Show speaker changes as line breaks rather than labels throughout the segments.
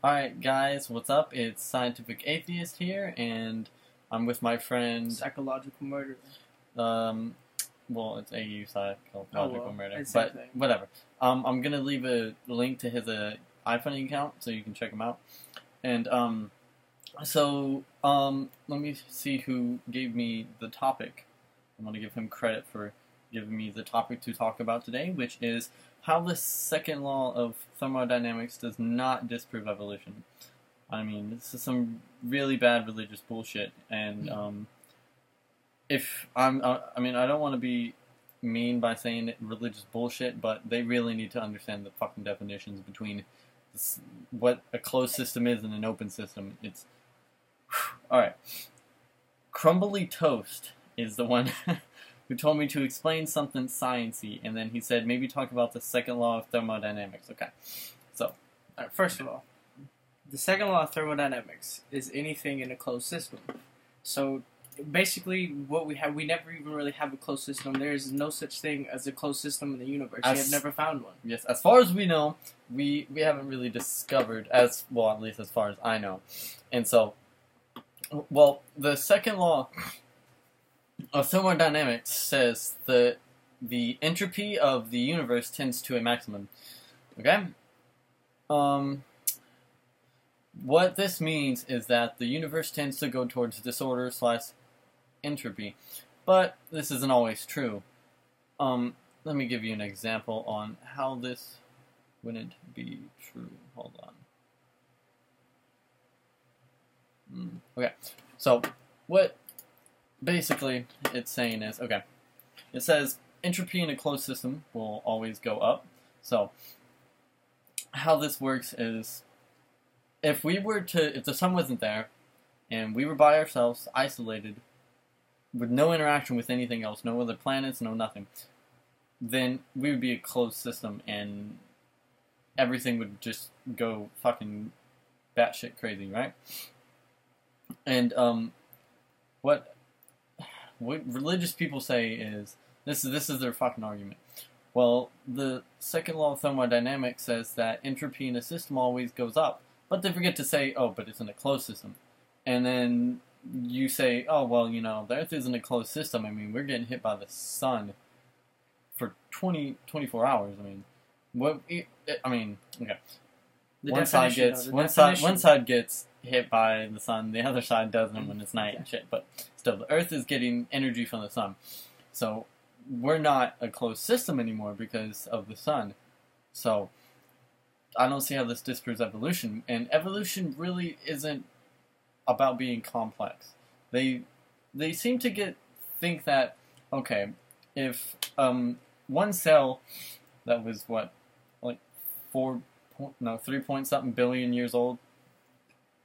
Alright guys, what's up? It's Scientific Atheist here, and I'm with my friend,
Psychological murder.
well, it's AU Psychological Murder,
it's
but
same thing.
whatever. I'm gonna leave a link to his iPhone account so you can check him out. And, let me see who gave me the topic. I'm gonna give him credit for giving me the topic to talk about today, which is how the second law of thermodynamics does not disprove evolution. I mean, this is some really bad religious bullshit, and I don't want to be mean by saying religious bullshit, but they really need to understand the fucking definitions between what a closed system is and an open system. It's alright. Crumbly Toast is the one who told me to explain something sciencey, and then he said maybe talk about the second law of thermodynamics. Okay, so
First of all, the second law of thermodynamics is anything in a closed system. So basically, what we never even really have a closed system. There is no such thing as a closed system in the universe. We have never found one.
Yes, as far as we know, we haven't really discovered, at least as far as I know. And so, the second law of thermodynamics says that the entropy of the universe tends to a maximum. Okay? What this means is that the universe tends to go towards disorder / entropy. But this isn't always true. Let me give you an example on how this wouldn't be true. Hold on. Okay, so what basically it's saying is, okay, it says entropy in a closed system will always go up. So how this works is, if the sun wasn't there and we were by ourselves, isolated, with no interaction with anything else, no other planets, no nothing, then we would be a closed system and everything would just go fucking batshit crazy, right? And what religious people say is this is their fucking argument. Well, the second law of thermodynamics says that entropy in a system always goes up, but they forget to say, oh, but it's in a closed system. And then you say, oh, well, the Earth isn't a closed system. I mean, we're getting hit by the sun for 24 hours. I mean, okay. One side gets hit by the sun, the other side doesn't when it's night and shit. But still, the Earth is getting energy from the sun. So we're not a closed system anymore because of the sun. So I don't see how this disproves evolution. And evolution really isn't about being complex. They seem to think that, okay, if one cell that was 3 point something billion years old,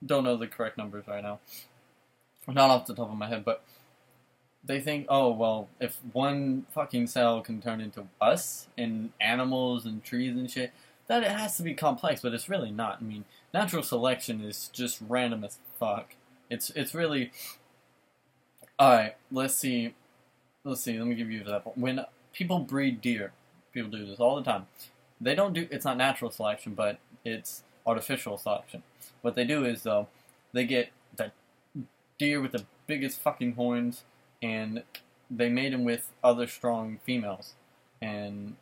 don't know the correct numbers right now, not off the top of my head, but they think, oh, well, if one fucking cell can turn into us and animals and trees and shit, that it has to be complex, but it's really not. I mean, natural selection is just random as fuck. It's really... Alright, let's see, let me give you an example. When people breed deer, people do this all the time. It's not natural selection, but it's artificial selection. What they do is, though, they get that deer with the biggest fucking horns, and they mate them with other strong females. And,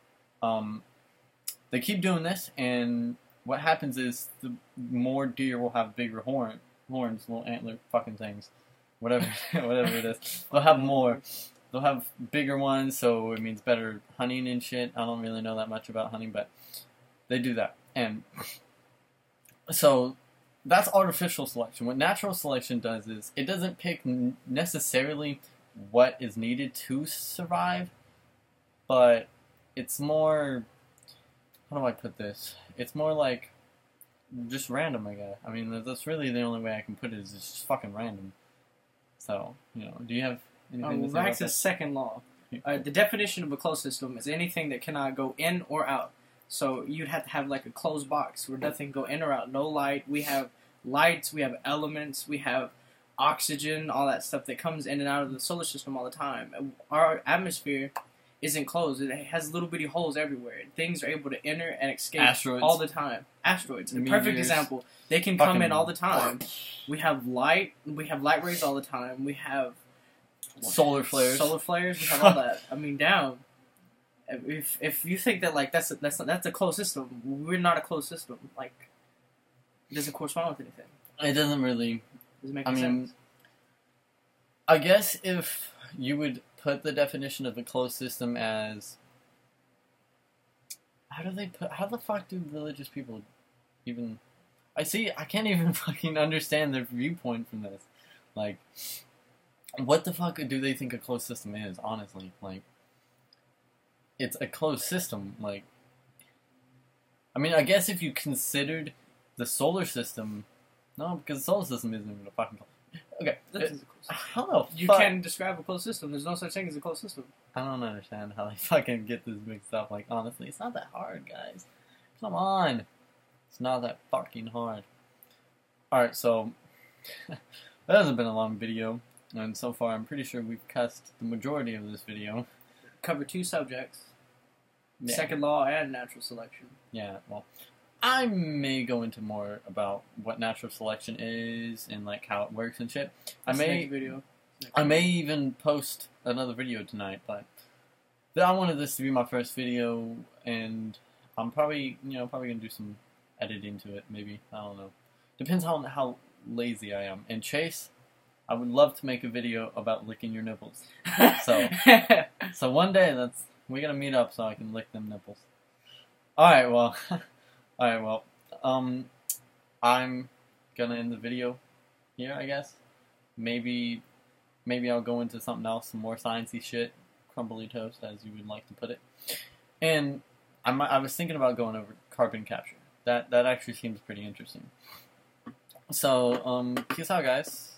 they keep doing this, and what happens is the more deer will have bigger horns, little antler fucking things, whatever it is. They'll have more. They'll have bigger ones, so it means better hunting and shit. I don't really know that much about hunting, but they do that. And so that's artificial selection. What natural selection does is it doesn't pick necessarily what is needed to survive, but it's more... How do I put this? It's more like just random, I guess. I mean, that's really the only way I can put it, is it's just fucking random. So, do you have anything to say about
back to the second law. The definition of a closed system is anything that cannot go in or out. So you'd have to have like a closed box where nothing can go in or out. No light. We have lights. We have elements. We have oxygen. All that stuff that comes in and out of the solar system all the time. Our atmosphere isn't closed. It has little bitty holes everywhere. Things are able to enter and escape
Asteroids.
all the time. Asteroids, a
Meteors.
perfect example. They can come in all the time. We have light. We have light rays all the time. We have
solar flares.
Solar flares. We have all that. I mean, damn. If you think that like that's a closed system, we're not a closed system. Like, it doesn't correspond with anything.
It doesn't really.
Doesn't make
I
sense.
mean, I guess if you would put the definition of a closed system as how the fuck do religious people even I can't even fucking understand their viewpoint from this. Like, what the fuck do they think a closed system is, honestly? Like, it's a closed system, like, I mean, I guess if you considered the solar system, no, because the solar system isn't even a fucking okay.
This is a closed system.
How the fuck?
You can't describe a closed system. There's no such thing as a closed system.
I don't understand how they fucking get this mixed up. Like, honestly, it's not that hard, guys. Come on. It's not that fucking hard. Alright, so, that hasn't been a long video, and so far I'm pretty sure we've cussed the majority of this video.
Cover 2 subjects.
Yeah.
Second law and natural selection.
Yeah, well, I may go into more about what natural selection is and, like, how it works and shit.
That's the next video.
I may even post another video tonight, but I wanted this to be my first video, and I'm probably gonna do some editing to it, maybe. I don't know. Depends on how lazy I am. And Chase, I would love to make a video about licking your nipples. So one day we're gonna meet up so I can lick them nipples. Alright, well, I'm gonna end the video here, I guess. Maybe I'll go into something else, some more sciencey shit, crumbly toast, as you would like to put it. And I was thinking about going over carbon capture. That actually seems pretty interesting. So, peace out, guys.